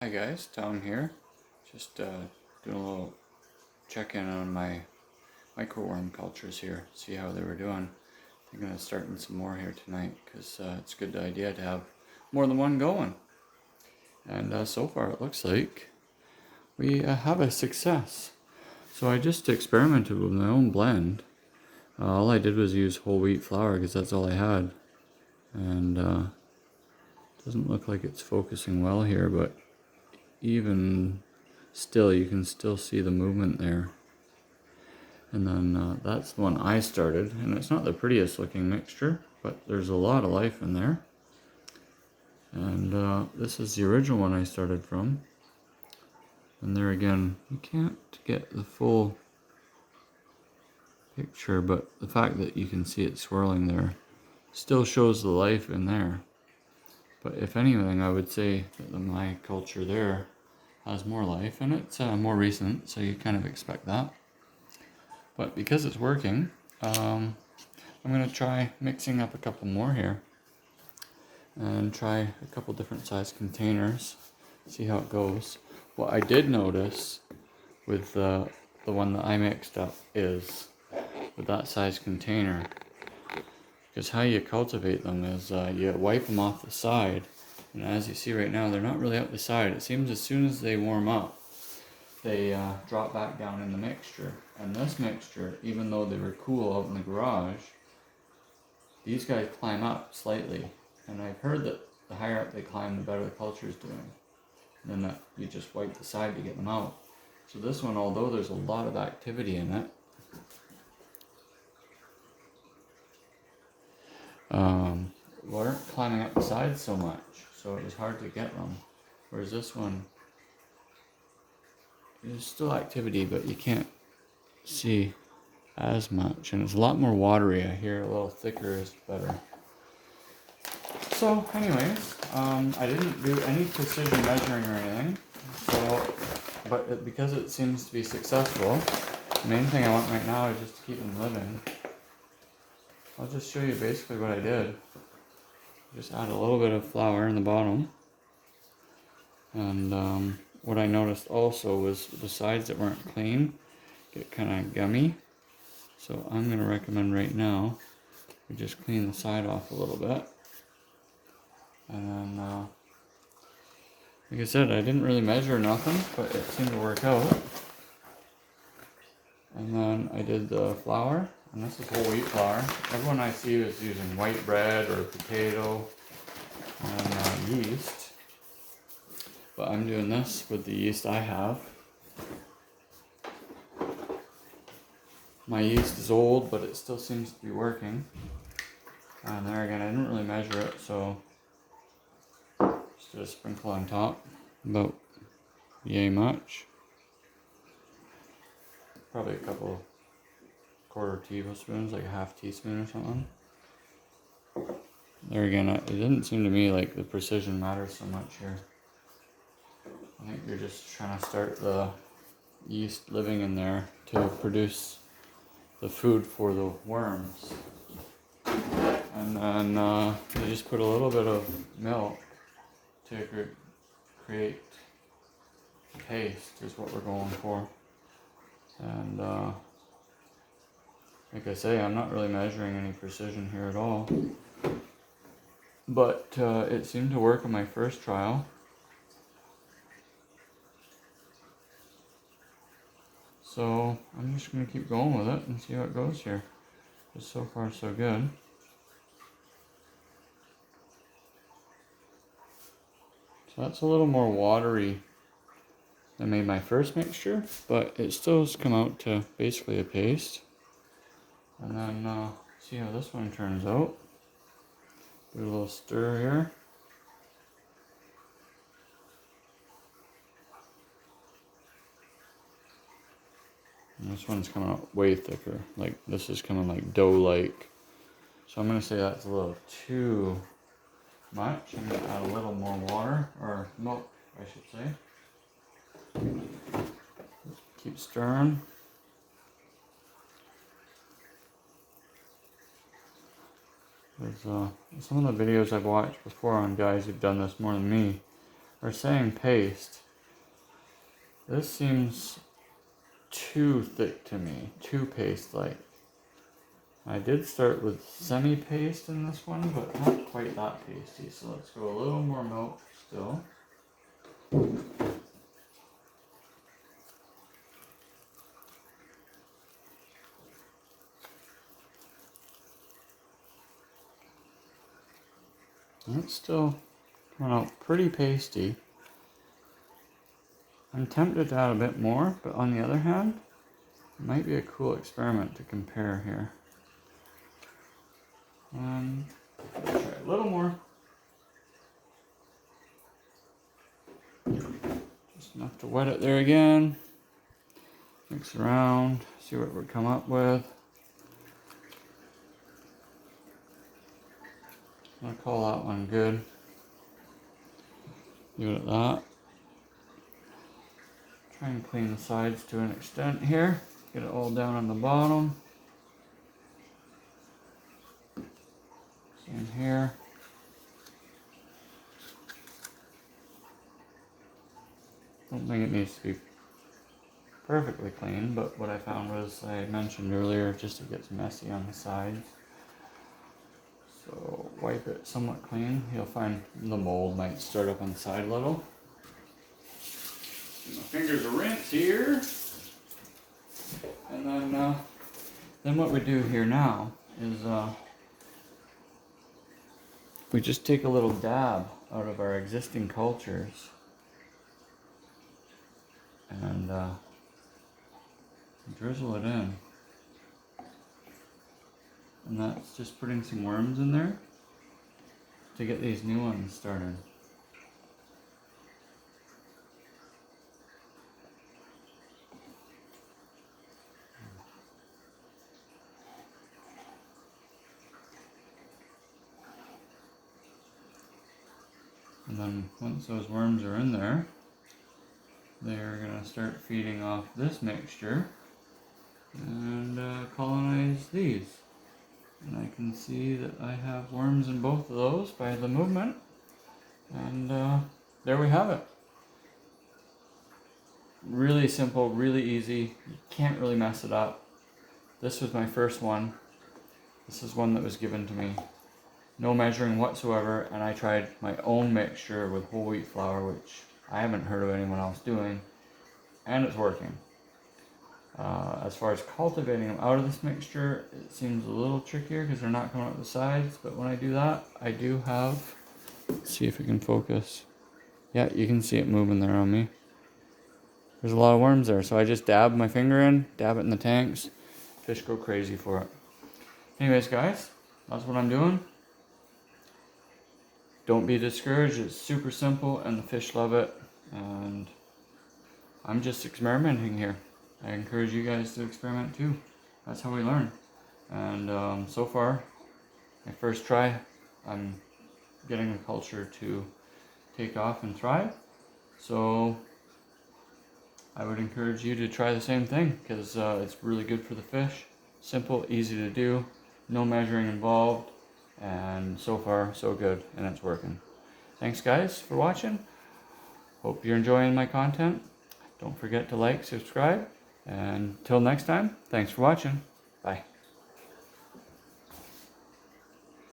Hi guys, down here, just doing a little check-in on my microworm cultures here, see how they were doing. I'm going to start in some more here tonight because it's a good idea to have more than one going. And so far it looks like we have a success. So I just experimented with my own blend. All I did was use whole wheat flour because that's all I had. And doesn't look like it's focusing well here, but even still, you can still see the movement there. And then that's the one I started, and it's not the prettiest looking mixture, but there's a lot of life in there. And this is the original one I started from. And there again, you can't get the full picture, but the fact that you can see it swirling there still shows the life in there. But if anything, I would say that my culture there has more life, and it's more recent, so you kind of expect that. But because it's working, I'm going to try mixing up a couple more here and try a couple different size containers, see how it goes. What I did notice with the one that I mixed up is with that size container, because how you cultivate them is you wipe them off the side, and as you see right now, they're not really up the side. It seems as soon as they warm up, they drop back down in the mixture. And this mixture, even though they were cool out in the garage, these guys climb up slightly. And I've heard that the higher up they climb, the better the culture is doing. And then that you just wipe the side to get them out. So this one, although there's a lot of activity in it, weren't climbing up the side so much, so it was hard to get them. Whereas this one, there's still activity, but you can't see as much, and it's a lot more watery. I hear a little thicker is better. So anyways, I didn't do any precision measuring or anything, but because it seems to be successful, the main thing I want right now is just to keep them living. I'll just show you basically what I did. Just add a little bit of flour in the bottom, and what I noticed also was the sides that weren't clean get kind of gummy. So I'm going to recommend right now we just clean the side off a little bit. And then, like I said, I didn't really measure nothing, but it seemed to work out. And then I did the flour, and this is whole wheat flour. Everyone I see is using white bread or potato and yeast. But I'm doing this with the yeast I have. My yeast is old, but it still seems to be working. And there again, I didn't really measure it, so just did a sprinkle on top, about yay much. Probably a couple quarter tablespoons, like a half teaspoon or something. There again, it didn't seem to me like the precision matters so much here. I think you're just trying to start the yeast living in there to produce the food for the worms. And then you just put a little bit of milk to create paste is what we're going for. And like I say, I'm not really measuring any precision here at all. But it seemed to work on my first trial. So I'm just going to keep going with it and see how it goes here. Just so far so good. So that's a little more watery than made my first mixture, but it still has come out to basically a paste. And then see how this one turns out. Do a little stir here. And this one's coming out way thicker. Like this is coming like dough-like. So I'm gonna say that's a little too much. I'm gonna add a little more water, or milk, I should say. Keep stirring. There's some of the videos I've watched before on guys who've done this more than me or saying paste. This seems too thick to me, too paste-like. I did start with semi-paste in this one, but not quite that pasty. So let's go a little more milk still. And it's still coming out pretty pasty. I'm tempted to add a bit more, but on the other hand, it might be a cool experiment to compare here. And try a little more. Just enough to wet it there again. Mix around, see what we come up with. I'll call that one good. Leave it at that. Try and clean the sides to an extent here. Get it all down on the bottom. Same here. Don't think it needs to be perfectly clean, but what I found was, I mentioned earlier, just it gets messy on the sides. So wipe it somewhat clean. You'll find the mold might start up on the side a little. My fingers are rinsed here. And then what we do here now is we just take a little dab out of our existing cultures and drizzle it in. And that's just putting some worms in there to get these new ones started. And then once those worms are in there, they're going to start feeding off this mixture and colonize these. And I can see that I have worms in both of those by the movement. And there we have it. Really simple, really easy. You can't really mess it up. This was my first one. This is one that was given to me. No measuring whatsoever, and I tried my own mixture with whole wheat flour, which I haven't heard of anyone else doing, and it's working. As far as cultivating them out of this mixture, it seems a little trickier because they're not coming out the sides, but when I do that, I do have, let's see if we can focus. Yeah, you can see it moving there on me. There's a lot of worms there, so I just dab my finger in, dab it in the tanks. Fish go crazy for it. Anyways, guys, that's what I'm doing. Don't be discouraged, it's super simple and the fish love it, and I'm just experimenting here. I encourage you guys to experiment too. That's how we learn. And so far, my first try, I'm getting the culture to take off and thrive. So I would encourage you to try the same thing because it's really good for the fish. Simple, easy to do, no measuring involved. And so far, so good, and it's working. Thanks, guys, for watching. Hope you're enjoying my content. Don't forget to like, subscribe, and until next time, thanks for watching. Bye.